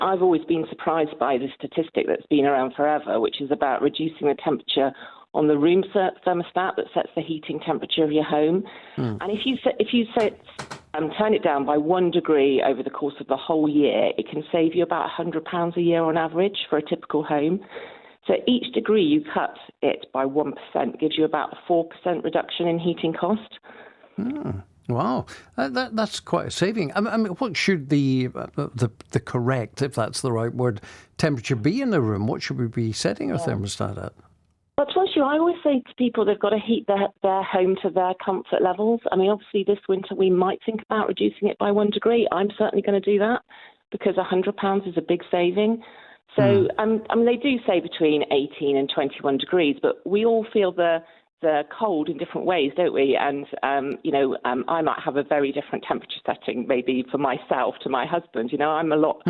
I've always been surprised by the statistic that's been around forever, which is about reducing the temperature on the room thermostat that sets the heating temperature of your home. And if you turn it down by 1 degree over the course of the whole year, it can save you about £100 a year on average for a typical home. So each degree you cut it by 1% gives you about a 4% reduction in heating cost. Wow, that's quite a saving. I mean, what should the correct, if that's the right word, temperature be in the room? What should we be setting our thermostat at? Well, to be honest, I always say to people they've got to heat their home to their comfort levels. I mean, obviously this winter we might think about reducing it by 1 degree. I'm certainly going to do that because £100 is a big saving. So, I mean, they do say between 18 and 21 degrees, but we all feel the cold in different ways, don't we? And, I might have a very different temperature setting maybe for myself to my husband. You know, I'm a lot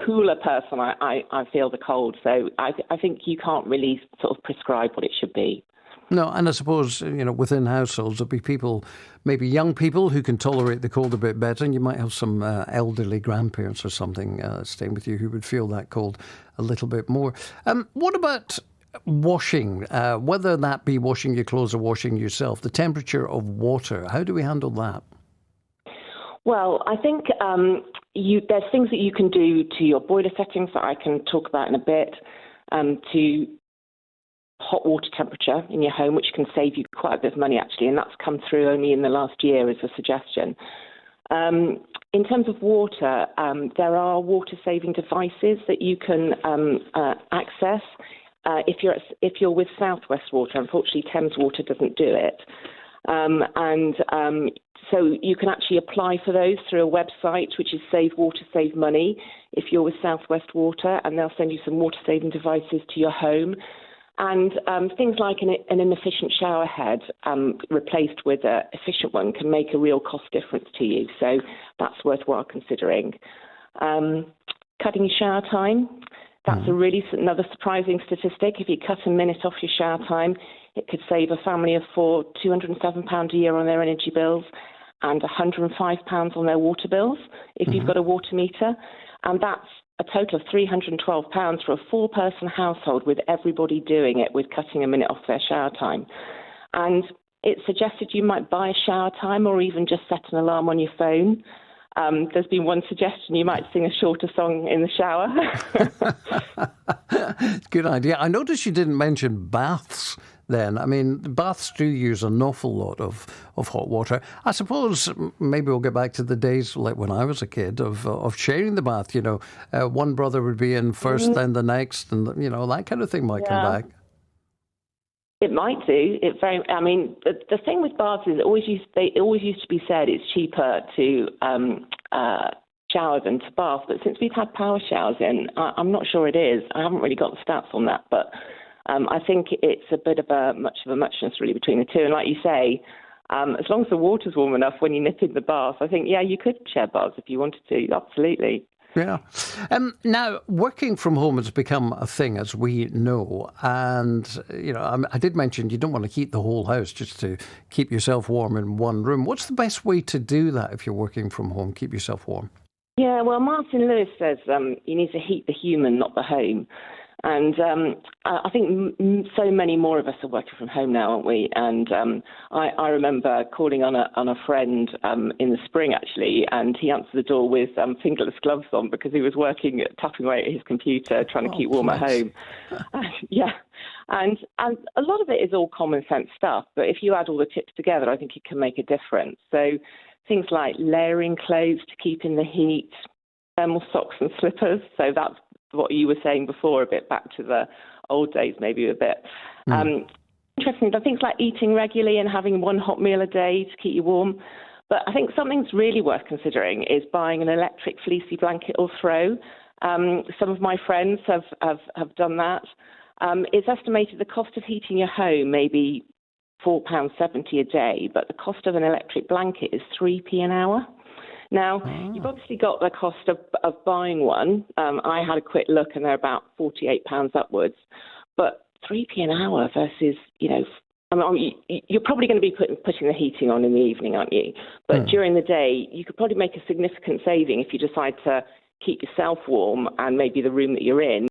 cooler person. I feel the cold. So I think you can't really sort of prescribe what it should be. No, and I suppose, within households, there'll be people, maybe young people who can tolerate the cold a bit better, and you might have some elderly grandparents or something staying with you who would feel that cold a little bit more. What about washing, whether that be washing your clothes or washing yourself, the temperature of water? How do we handle that? Well, I think there's things that you can do to your boiler settings that I can talk about in a bit, to hot water temperature in your home, which can save you quite a bit of money, actually, and that's come through only in the last year as a suggestion. In terms of water, there are water-saving devices that you can access. If you're with South West Water, unfortunately Thames Water doesn't do it. So you can actually apply for those through a website, which is Save Water, Save Money, if you're with South West Water, and they'll send you some water-saving devices to your home. And things like an inefficient shower head replaced with an efficient one can make a real cost difference to you. So that's worthwhile considering. Cutting your shower time. That's another surprising statistic. If you cut a minute off your shower time, it could save a family of four £207 a year on their energy bills and £105 on their water bills if you've got a water meter. And that's a total of £312 for a four-person household with everybody doing it with cutting a minute off their shower time. And it's suggested you might buy a shower time or even just set an alarm on your phone. There's been one suggestion you might sing a shorter song in the shower. Good idea. I noticed you didn't mention baths then. I mean, baths do use an awful lot of hot water. I suppose maybe we'll get back to the days like when I was a kid of sharing the bath. One brother would be in first, then the next, and, that kind of thing might come back. It might do. The thing with baths is they always used to be said it's cheaper to shower than to bath. But since we've had power showers in, I'm not sure it is. I haven't really got the stats on that. But I think it's a bit of a muchness really between the two. And like you say, as long as the water's warm enough when you nip in the bath, I think, you could share baths if you wanted to. Absolutely. Yeah. Now, working from home has become a thing, as we know. And, I did mention you don't want to heat the whole house just to keep yourself warm in one room. What's the best way to do that if you're working from home, keep yourself warm? Yeah, well, Martin Lewis says you need to heat the human, not the home. And I think so many more of us are working from home now, aren't we? And I remember calling on a friend in the spring, actually, and he answered the door with fingerless gloves on because he was tapping away at his computer, trying to keep warm at home. Yeah. And a lot of it is all common sense stuff, but if you add all the tips together, I think it can make a difference. So things like layering clothes to keep in the heat, thermal socks and slippers. So that's what you were saying before, a bit back to the old days, maybe a bit. Interesting, things like eating regularly and having one hot meal a day to keep you warm. But I think something's really worth considering is buying an electric fleecy blanket or throw. Some of my friends have done that. It's estimated the cost of heating your home may be £4.70 a day, but the cost of an electric blanket is 3p an hour. Now, you've obviously got the cost of buying one. I had a quick look and they're about £48 upwards. But 3p an hour versus, you're probably going to be putting the heating on in the evening, aren't you? But during the day, you could probably make a significant saving if you decide to keep yourself warm and maybe the room that you're in